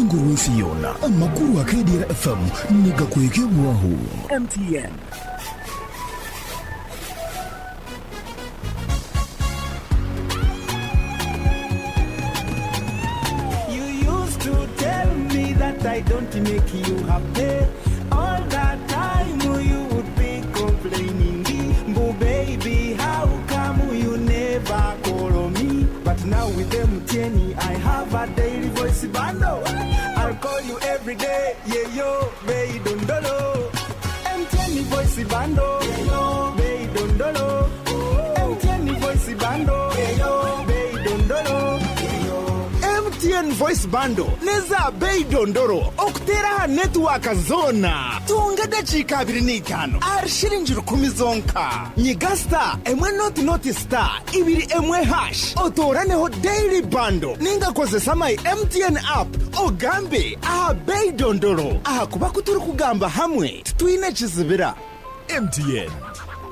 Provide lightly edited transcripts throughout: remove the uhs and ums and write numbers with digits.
ruranguru w'isi yona amakuru wa KDR FM nigakwege waho MTN. I don't make you happy. All that time you would be complaining. But baby, how come you never call me? But now with MTN, I have a daily voice bundle. I'll call you every day. Yeah, yo, baby, don't know. MTN voice bundle. Yeah, yo, baby, don't know. MTN voice bundle. Yeah, yo, baby, don't know. MTN voice bundle neza bei dondoro okutera network zona tunga dakika 25 arshirinjiro 10 zonka nyigasta emwe not star ibiri emwe hash otoraneho daily bundle ninga kozesa my MTN app ogambe aha bei dondoro aha kuba kuturi kugamba hamwe twine kizibira MTN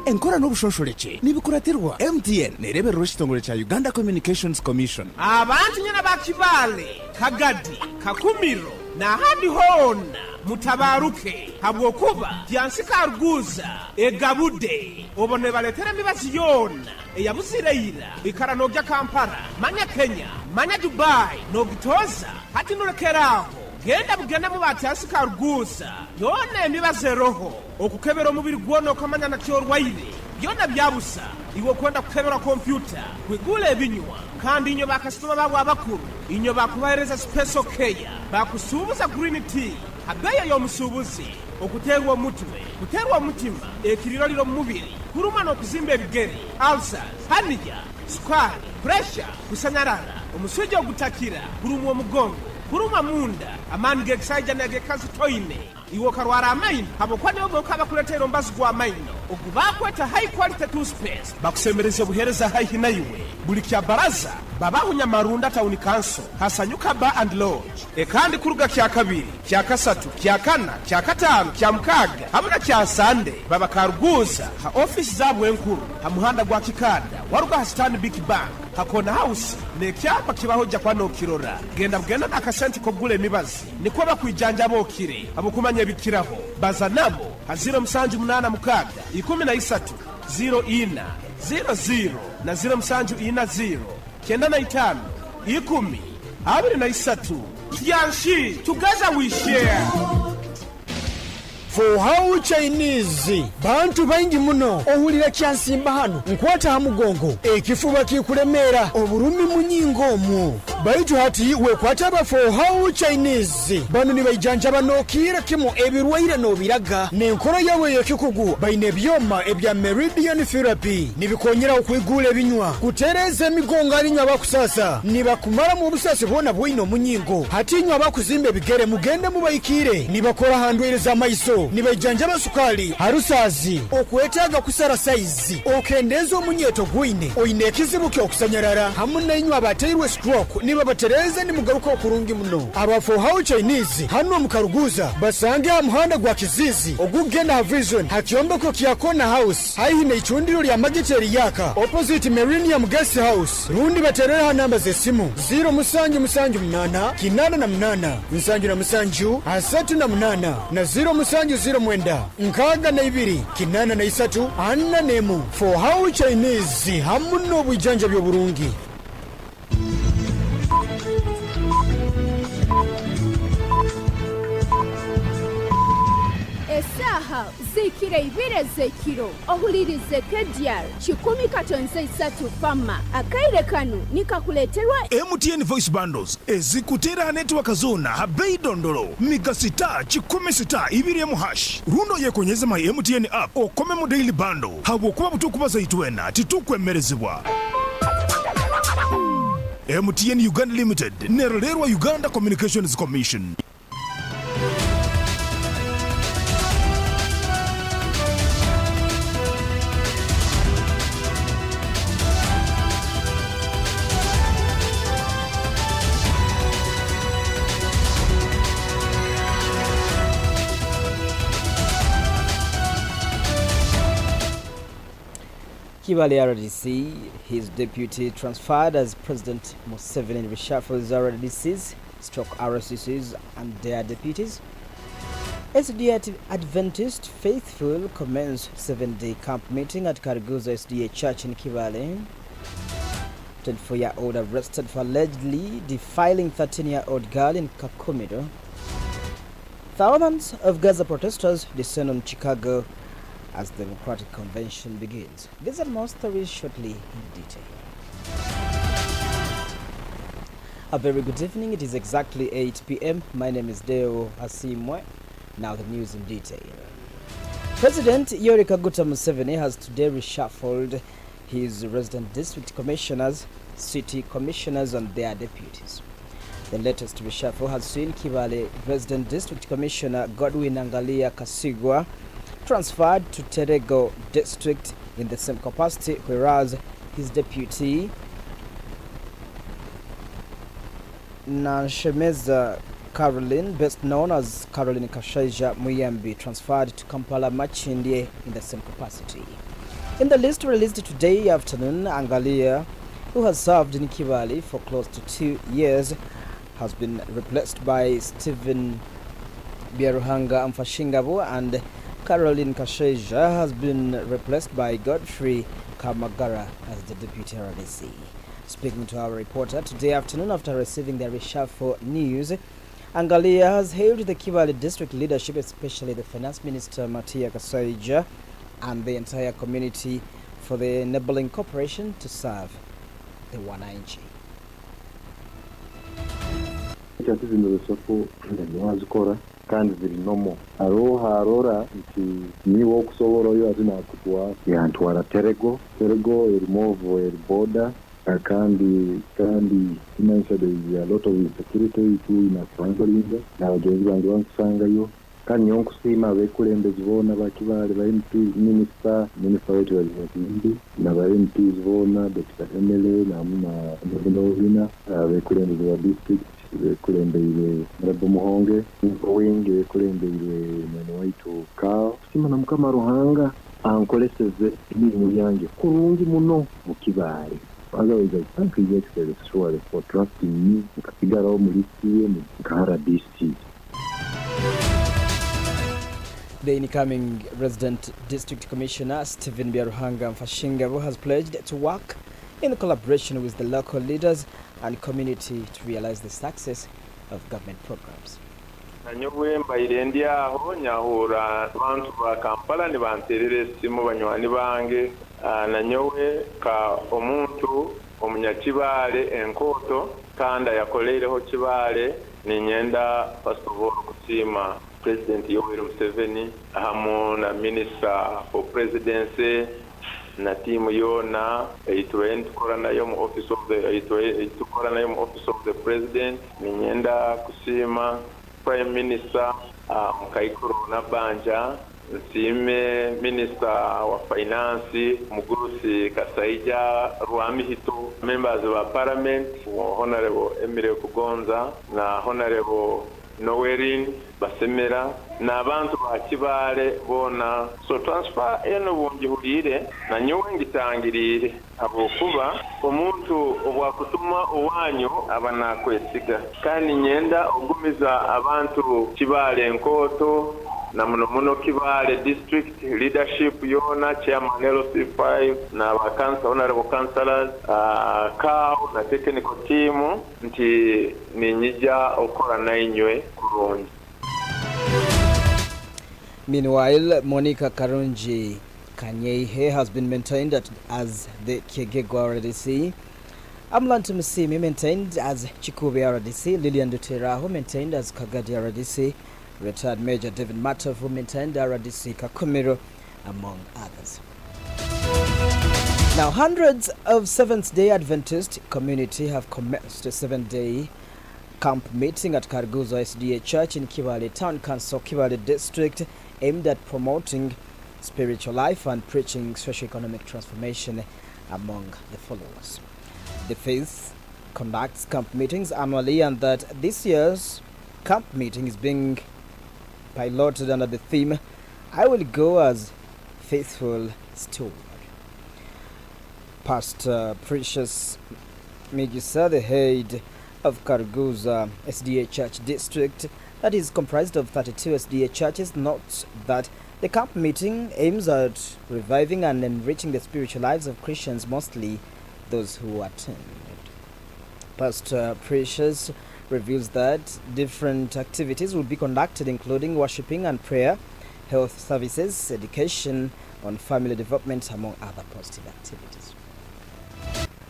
enkora n'obushosholeke nibikuratirwa MTN nerebera ekitongole kya Uganda Communications Commission. Abantu nyina bakibale kagadi kakumiro na hadi hona mutabaruke habwokuba byansika arguza egabude obone baletera mibazi yona eyabuzireira ikara nogya Kampala manya Kenya manya Dubai nogitoza hati nolekeraho genda bugenda mu batyasika arguza yona emibaze roho okukebera omubiri gwono kamanya na kyorwaire byona byabusa iwo kwenda kukebera computer kwigula ebinywa kandi inyo bakasitoma babo abakuru inyo bakubahereza special care bakusubuza green tea abeya y'omusubuzi okuterwa omutwe kuterwa omutima ekiriro liro mubiri kuruma n'okuzimba ebigere ulcers hanija sukari pressure kusanyarara omusujja ogutakira kurumwa omugongo kuruma munda amani geksaija negekazi toine iwo karwara amaino habokwane obwo kabakuletera ombazi gwa amaino okubakweta high quality toothpaste bakusemereza buhereza high na iwe buli kya baraza babahunya marunda town council hasanyuka bar and lodge ekandi kuruga kya kabiri kya kasatu kya kana kya katano kya mukaga hamuna kya sande babakaruguza ha office zabwe enkuru ha muhanda gwa kikada waruga ha stand big bank hakona house ne kyapa kibahoja kwano kirora genda bugenda akasenti kogule mibazi niko bakwijanja bokire abukumanya bikiraho baza nabo haziro msanju munana mukaga 13 04 00 na 0 msanju 40 kenda na 5 10 23 yanshi together we share. For how Chinese bantu baingi muno ohulira kyansimba hano nkwata hamugongo ekifuba kikuremera oburumi munyingo mu baitu hati wekwata ba for how Chinese bano ni bayijanja banokira kimo ebirwaire no biraga nenkoro yawe yekikugu baine byoma ebya meridian therapy nibikonyera okwigula ebinywa kutereza emigongo alinywa bakusasa nibakumara mu busasi bona bwino munyingo hati nywa bakuzimbe bigere mugende mubayikire nibakora handwereza maiso nibajanja basukali harusazi okwetaga kusara size okendeza omunyeto gwine oine kizibu kyokusanyarara hamuna inywa bateirwe stroke niba batereze ni mugaruka okurungi muno abafo how Chinese hano mukaruguza basange amuhanda gwa kizizi ogugenda ha vision hakyombe ko kyakona house haihine ichundiro lya magiteri yaka opposite Millennium Guest House rundi baterera namba zesimu 0 musanju musanju 8 kinana na 8 musanju na musanju asatu na 8 na 0 musanju 0 mwenda nkaga na 2 kinana na 3 anna nemu for how Chinese hamuno bujanja byo burungi. Esaha zikire ibire zekiro ohulirize KDR 10 fama akaire kanu nikakuleterwa MTN voice bundles ezikutera network zona habei dondolo migasita 10 ibiri mu hash rundo yekonyeza my MTN app okome mu daily bundle habo kuba butukubaza itwena titukwemerezebwa. MTN Uganda Limited nerolerwa Uganda Communications Commission. Kibale RDC, his deputy transferred as President Museveni reshuffles RDC's RCCs and their deputies. SDA Adventist Faithful commenced 7-day camp meeting at Karguza SDA Church in Kibale. 24-year-old arrested for allegedly defiling 13-year-old girl in Kakumiro. Thousands of Gaza protesters descend on Chicago as the Democratic Convention begins. These and more stories shortly in detail. A very good evening. It is exactly 8 p.m. My name is Deo Asiimwe. Now the news in detail. President Yoweri Kaguta Museveni has today reshuffled his resident district commissioners, city commissioners and their deputies. The latest reshuffle has seen Kibale resident district commissioner Godwin Angalia Kasigwa transferred to Terego district in the same capacity, whereas his deputy Nanshemeza Caroline, best known as Caroline Kashaija Muyambi, transferred to Kampala Machindye in the same capacity. In the list released today afternoon, Angalia, who has served in Kibale for close to 2 years, has been replaced by Stephen Byaruhanga Mfashingabo, and Caroline Kashaija has been replaced by Godfrey Kamagara as the deputy RDC. Speaking to our reporter today afternoon after receiving the reshuffle news, Angalia has hailed the Kibale district leadership, especially the finance minister Matia Kasaija and the entire community, for the enabling cooperation to serve the wananchi. kandi ziri nomo aroha arora nti niwo okusobolayo azinakutwa yantwala terego erimovo eriboda kandi imanisa there is a lot of insecurity inakubangalinga n'abagenzi bange bankusangayo kandi nyonkusiima abekulembezi boona bakibale ba MP minister wetu wazimazimbi n'aba MPs boona Dr. MLA n'abina abekulembezi wa district bekulembere Mrabo Muhonge Wenge bekulembere mwene waitu Kao sima na Mukama Ruhanga ankoleseze ibintu byange kurungi muno mu Kibale. Otherwise, I thank you actually for trusting me. Kasigaraho muri siye mu RDC. The incoming resident district commissioner Stephen Byaruhanga Mfashingabo has pledged to work in collaboration with the local leaders and community to realize the success of government programs. Nanyobwe mbayirende aho nyahura abantu ba Kampala ni banterere simu banywani bange nanyowe ka omuntu omunyakibale enkoto kanda yakolereho kibale ni nyenda first of all kusima President Yoweri Museveni hamu na Minister for Presidency na timu yona tukora nayo mu office of the President ni nyenda kusima Prime Minister Mukaikuru Nabanja, Nsime Minister wa Finance Mugurusi Kasaija Ruamihito, members of Parliament Honorable Emile Kugonza na Honorable Nowerin Basemera na abantu ba Kibale bona so transfer eno bonjihurire na nyowe ngitangirire abokuba omuntu obwakutuma owanyu abana kwesiga kandi nyenda ogumiza abantu Kibale enkoto na muno Kibale district leadership yona chairman LC5 na vacancer honorable councillors Kao na technical team nti ninyija okora nainywe kurungi. Meanwhile, Monica Karunji Kanyeihe has been maintained as the Kigegwa RDC. Amlant Musimi maintained as Chikubi RDC. Lilian Duteraho maintained as Kagadi RDC. Retired Major David Matovu maintained RDC Kakumiro, among others. Now, hundreds of Seventh-day Adventist community have commenced a 7-day camp meeting at Karguza SDA Church in Kibale Town Council, Kibale District, aimed at promoting spiritual life and preaching socio-economic transformation among the followers. The faith conducts camp meetings annually, and that this year's camp meeting is being piloted under the theme, I will go as faithful steward. Pastor Precious Mijisa, the head of Karuguza SDA Church District that is comprised of 32 SDA churches notes that the camp meeting aims at reviving and enriching the spiritual lives of Christians, mostly those who attend. Pastor Precious reveals that different activities will be conducted, including worshiping and prayer, health services, education on family development, among other positive activities.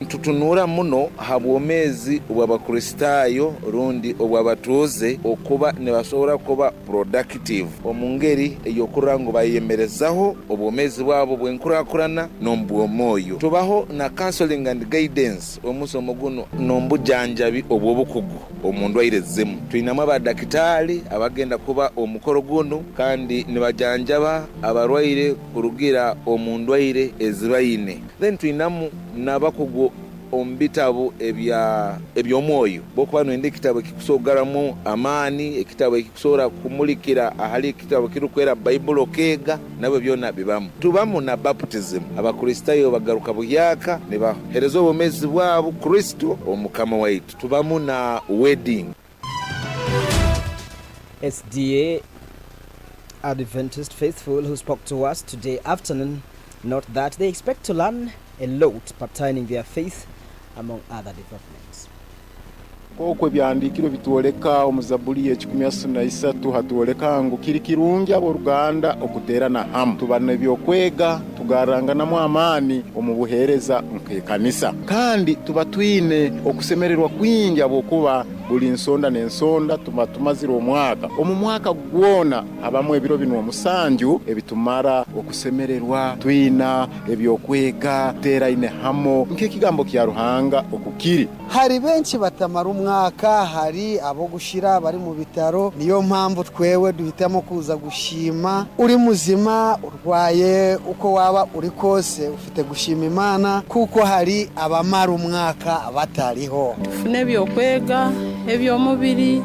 Tutunura muno habwomezi obw'abakristayo rundi obw'abatuuze okuba ne basobora kuba productive omungeri eyokurango bayemerezaho obwomezi bwabo bwenkurakurana n'ombwomwoyo. Tubaho na counseling and guidance omusomo guno n'ombujanjabi obw'obukugu omundu airezemu. Tuyinamu abadakitali abagenda kuba omukoro guno kandi ne bajanjaba abarwaire kurugira omundu aire ezibayine. Then tuyinamu n'abakugu ombitabo ebyomwoyo bokuba nwende ekitabo kikusogaramu amaani, ekitabo ekikusora kumulikira ahali ekitabo kirukwera Bible okega nabo byona bibamu. Tubamu na baptism abakristayo bagaruka buyaka ne bahereza obumezi bwabo Kristo omukama waitu. Tubamu na wedding. SDA Adventist faithful who spoke to us today afternoon note that they expect to learn a lot pertaining their faith, among other developments. Koko byandikiro bitoleka omuzaburi ye13 hatoleka ngo kiri kirungi abo Ruganda okuterana hamwe tubane byokwega tugaranganamu amani omubuhereza nkekanisa kandi tubatwine okusemererwa kwingi abo kuba buli nsonda n'ensonda tumazira omwaka omumwaka gwona abamwe ebiro bino omusanju ebitumara okusemererwa twina ebyokwega tera ine hamo nkekigambo kya Ruhanga okukiri. Hari benshi batamara umwaka, hari abo gushira bari mu bitaro, niyo mpamvu twewe duhitamo kuza gushima. Uri muzima, urwaye, uko waba uri kose ufite gushima Imana kuko hari abamara umwaka batariho. Tufune byokwega ebyomubiri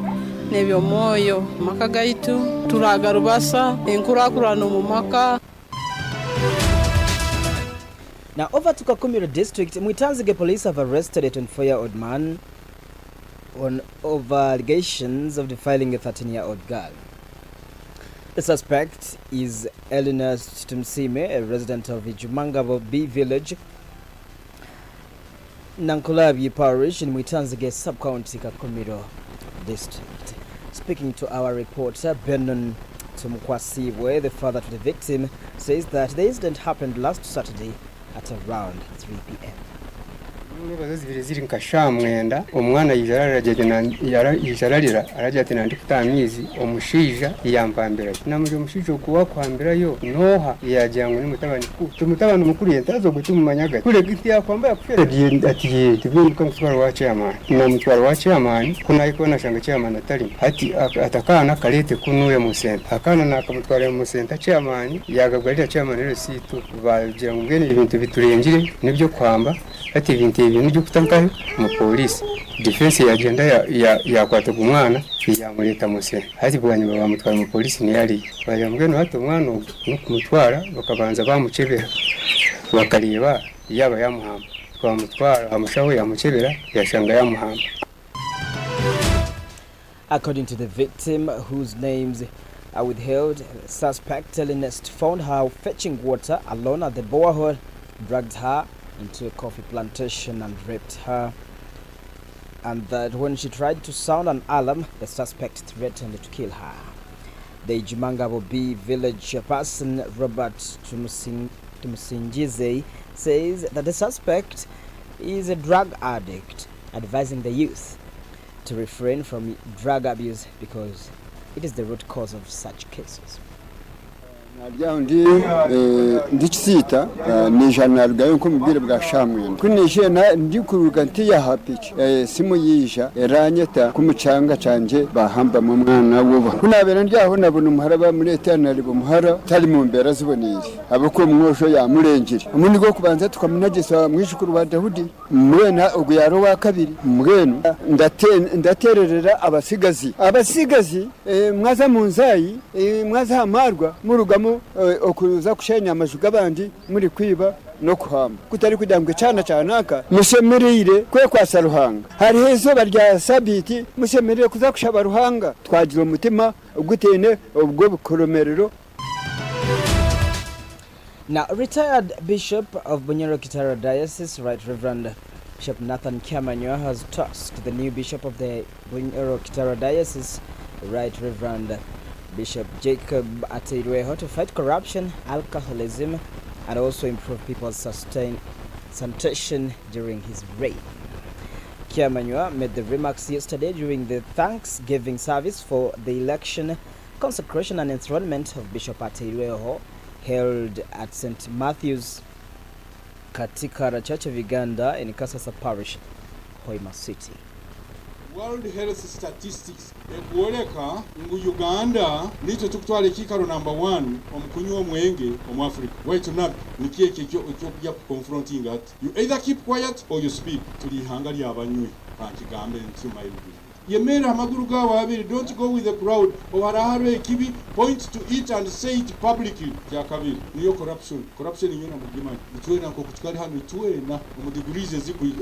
nebyomoyo maka gaitu turagarubasa enkurakurano mu maka. Now over to Kakumiro district, Mwitanzige police have arrested a 24-year-old man over allegations of defiling a 13-year-old girl. The suspect is Eleanor Tumsime, a resident of Ijumangabo B village, Nankulabi parish in Mwitanzige sub-county Kakumiro district. Speaking to our reporter Benon Tumukwasiwe, the father to the victim, says that the incident happened last Saturday at around 3 p.m. ziri nkashamwenda omwana yijararira arajya ati nandi kutamizi omushija yambambira namuje omushija kuwa kwambirayo noha yajyango ni mutabani mukuru yentazo gutumumanyagaye kure giti yakwambaya kufera ati tibwe kamutwara wa chairman na mutwara wa chairman kuna iko na shanga chairman atali ati atakana kalete kunuye mu center akana nakamutwara mu center chairman yagabwalira chairman rero situ bagira ngene ibintu biturengire nibyo kwamba ati ibintu ibintu kutankayo mu police defense yagenda yakwata ku mwana yamureta muse hati bwanyuma bamutwara mu police ni yari bayambweno hato mwana no kumutwara bakabanza bamucebera bakareba yaba yamuhamba bamutwara amushaho yamucebera yashanga yamuhamba. According to the victim, whose names are withheld, suspect Ernest found her fetching water alone at the borehole, dragged her into a coffee plantation and raped her, and that when she tried to sound an alarm, the suspect threatened to kill her. The Jumangabo B village person Robert Tumusinjize says that the suspect is a drug addict, advising the youth to refrain from drug abuse because it is the root cause of such cases. Ndicita ni janal gayo ko mubire bwa shamwe kunishe na ndikuruga ntiya hapiki simu yija eranyeta kumucanga canje bahamba mu mwana wuba kunabera ndyaho nabona umuharaba muri eternal bo muhara tali mu mbera zibonire abako mwosho ya murengire umuntu go kubanza tukamunagisa mwishukuru ba Dawudi mwena oguyaro wa kabiri mwenu ndatererera abasigazi mwaza munzayi mwaza hamarwa murugamo okuza kushenya amajuga bandi muri kwiba no kuhamba kutari kudambwe cyana cyanaka musemerere kwe kwasa ruhanga hari hezo barya sabiti musemerere kuza kushaba ruhanga twagira umutima ugutene ubwo bukoromerero. Now, retired Bishop of On Kdr Diocese, Right Reverend Bishop Nathan Kiamanywa, has tasked the new Bishop of the On Kdr Diocese, Right Reverend Bishop Jacob Ateirueho, to fight corruption, alcoholism, and also improve people's sanitation during his reign. Kiamanywa made the remarks yesterday during the Thanksgiving service for the election, consecration, and enthronement of Bishop Ateirueho, held at St. Matthew's Katikara Church of Uganda in Kasasa Parish, Hoima City. World Health Statistics ekuoleka ngu Uganda nicho tukutwala ekikalo number 1 omukunywa omwenge omu Africa. Waitu nabi nikiye ekyo confronting at you either keep quiet or you speak. Tuli hanga lya abanywi kankigambe ntuma ibi yemera amaguru gawa abiri. Don't go with the crowd oharahare kibi, point to it and say it publicly. Ya kabiri niyo corruption inyona mugimani itwe nako kutukali hano itwe na umudigurize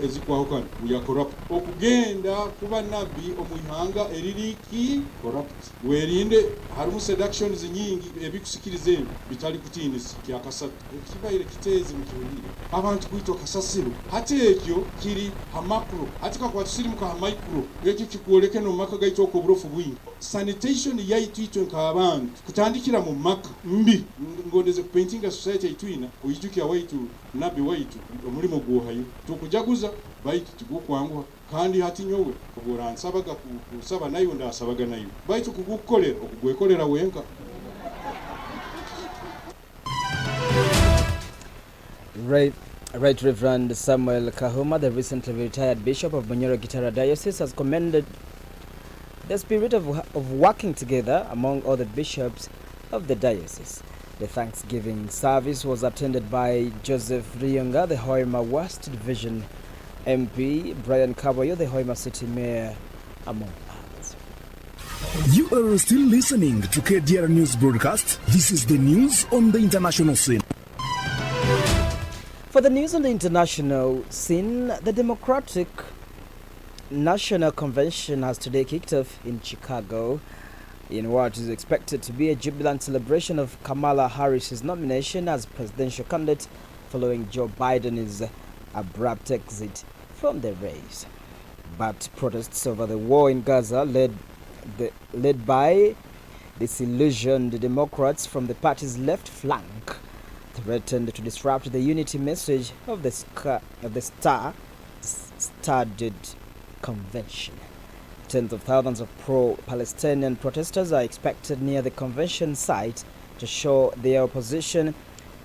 ezikwaho kandi we are corrupt. Okugenda kuba nabi omwihanga eririki corrupt werinde harimu seductions nyingi ebikusikirize bitali kutinisi kya kasatu kibaire kitezi mukirire abantu kwito kasasiro hate ekyo kiri hamakro atika kwa tusiri muka micro ekyo kikuoleke no maka gaito ko burofu bwingi. Sanitation yaitu itwe nk'abantu kutandikira mu maka mbi ngondeze painting society itwina uyijuki awaitu nabi waitu omulimo guhayo tukujaguza baitu tugukwanguha kandi hati nyowe kubura nsabaga kusaba nayo ndasabaga nayo baitu kugukolera okugwekolera wenka. Right Reverend Samuel Kahuma, the recently retired Bishop of On Kdr Diocese, has commended the spirit of working together among all the bishops of the diocese. The Thanksgiving service was attended by Joseph Riyonga, the Hoima West Division MP, Brian Kaboyo, the Hoima City Mayor, among others. You are still listening to KDR News Broadcast. This is the news on the international scene. For the news on the international scene, the Democratic National Convention has today kicked off in Chicago in what is expected to be a jubilant celebration of Kamala Harris's nomination as presidential candidate following Joe Biden's abrupt exit from the race. But protests over the war in Gaza led by disillusioned Democrats from the party's left flank threatened to disrupt the unity message of the star-studded convention. Tens of thousands of pro-Palestinian protesters are expected near the convention site to show their opposition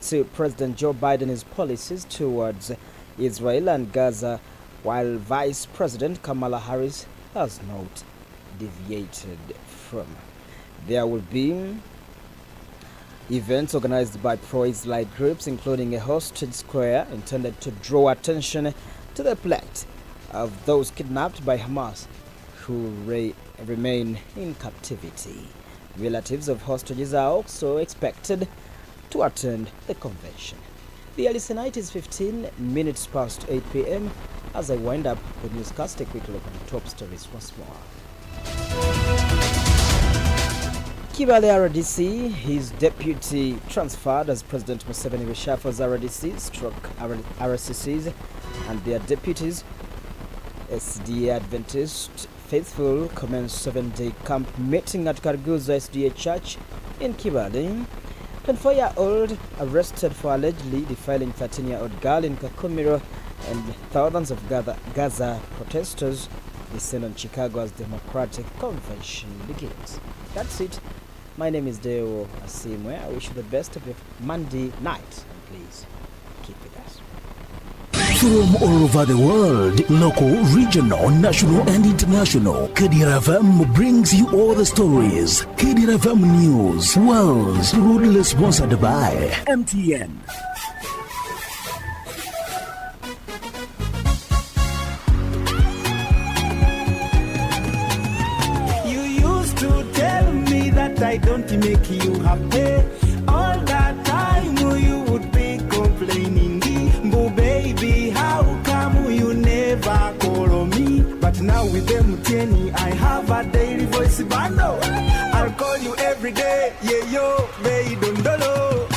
to President Joe Biden's policies towards Israel and Gaza, while Vice President Kamala Harris has not deviated from. There will be events organized by pro-Israel groups, including a hostage square intended to draw attention to the plight of those kidnapped by Hamas who remain in captivity. Relatives of hostages are also expected to attend the convention. The early night is 15 minutes past 8 p.m. As I wind up the newscast, a quick look at the top stories once more. Kibale RDC, his deputy transferred as President Museveni reshuffles RCCs and their deputies. SDA Adventist faithful commenced 7-day camp meeting at Karguza SDA Church in Kibale. 24-year-old arrested for allegedly defiling 13-year-old girl in Kakumiro, and thousands of Gaza protesters descend on Chicago as Democratic Convention begins. That's it. My name is Deo Asiimwe. I wish you the best of your Monday night. And please keep with us. From all over the world, local, regional, national, and international, Kdr FM brings you all the stories. Kdr FM News, world's proudly sponsored by MTN. I don't make you happy. All that time you would be complaining. a daily voice bundle. I'll call you every day, yeah yo, Bay Dondolo.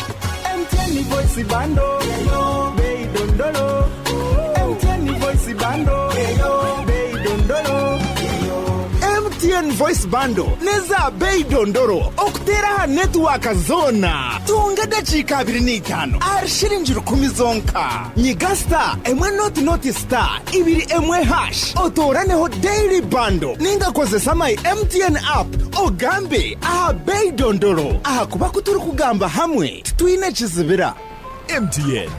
MTN voice bundle, yeah yo, Bay Dondolo. MTN voice bundle, yeah yo, Bay Dondolo. MTN voice bundle neza Bay Dondoro okutera network zona tunga dakika 25 arshirinjiro 10 zonka nyigasta emwe not star ibiri emwe hash otoraneho daily bundle ninga kozesa my MTN app ogambe aha Bay Dondoro aha kuba kuturi kugamba hamwe twine kizibira MTN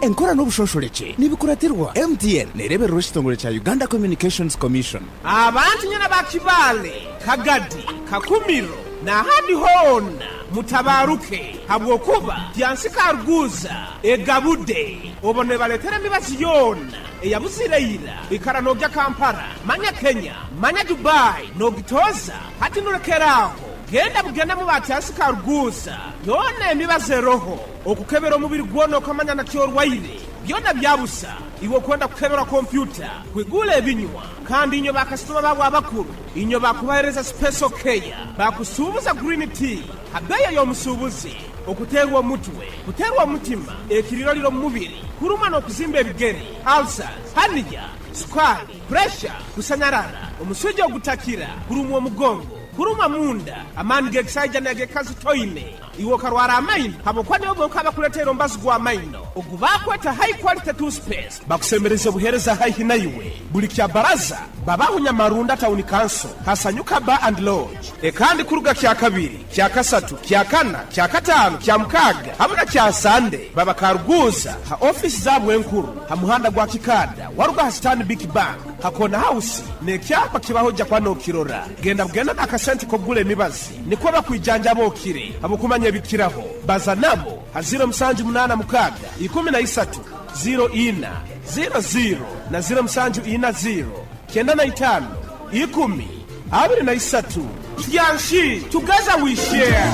enkora n'ubushosholeke nibikuratirwa MTN nerebera rushitongole cha Uganda Communications Commission. Abantu nyana bakibale Kagadi Kakumiro na hadi hona mutabaruke habwo kuba byansika ruguza egabude obone baletere mibazi yona eyabuzireyira ikara no bya Kampala manya Kenya manya Dubai no gitoza hati nurekeraho genda mu batyasika ruguza yone mibaze roho okukebera omubiri gwono kamanya na kyorwaire byona byabusa iwo kwenda kukebera computer kwigule ebinywa kandi inyo bakasitoma babo abakuru inyo bakubahereza special care bakusubuza green tea habeya yo musubuzi okuterwa mutwe kuterwa mutima ekiriro liro mubiri kuruma no kuzimba ebigere ulcers hanija sukari pressure kusanyarara omusujja ogutakira kurumwa omugongo kuruma munda amani geksaija na gekazi toine iwo karwara amaino habokwane obo kabakuletera mbazi gwa amaino ogubakweta high quality toothpaste bakusemereza buhereza high naiwe buli kya baraza babahunya marunda town council hasanyuka bar and lodge ekandi kuruga kya kabiri kya kasatu kya kana kya katano kya mukaga hamuna kya sande baba karuguza ha office zabwe enkuru ha muhanda gwa kikada waruga ha stand big bank hakona house ne kyapa kibahoja kwano kirora genda akasenti kogule mibazi niko bakwijanja bokire abukumanya bikiraho baza nabo ha 078 mukaga 13 04 00 na 0740 kenda na 5 10 23 yanshi together we share.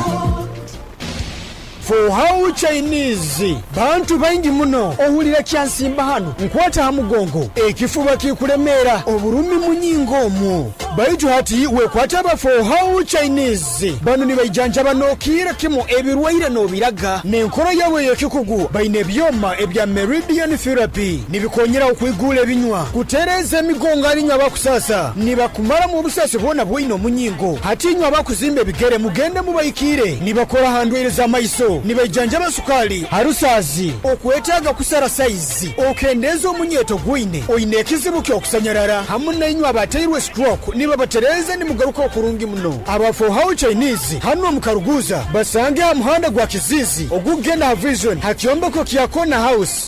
For how Chinese bantu baingi muno ohulira kyansimba hano nkwata hamugongo ekifuba kikuremera oburumi munyingo mu baitu hati wekwata ba for how Chinese bano ni bayijanja banokira kimo ebirwaire no biraga nenkoro yawe yekikugu baine byoma ebya meridian therapy nibikonyera okwigula ebinywa kutereza migongo alinywa bakusasa nibakumara mu busase bona bwino munyingo hati nywa bakuzimbe bigere mugende mubayikire nibakora handweleza maiso nibajanja basukali harusazi okwetaga kusara size okendeza omunyeto gwine oine kizibu kyo kusanyarara hamuna inywa bateirwe stroke niba batereza ni mugaruka okurungi muno aba for how Chinese hano mukaruguza basange ha muhanda gwa kizizi ogugenda ha vision hakyomba ko kyakona house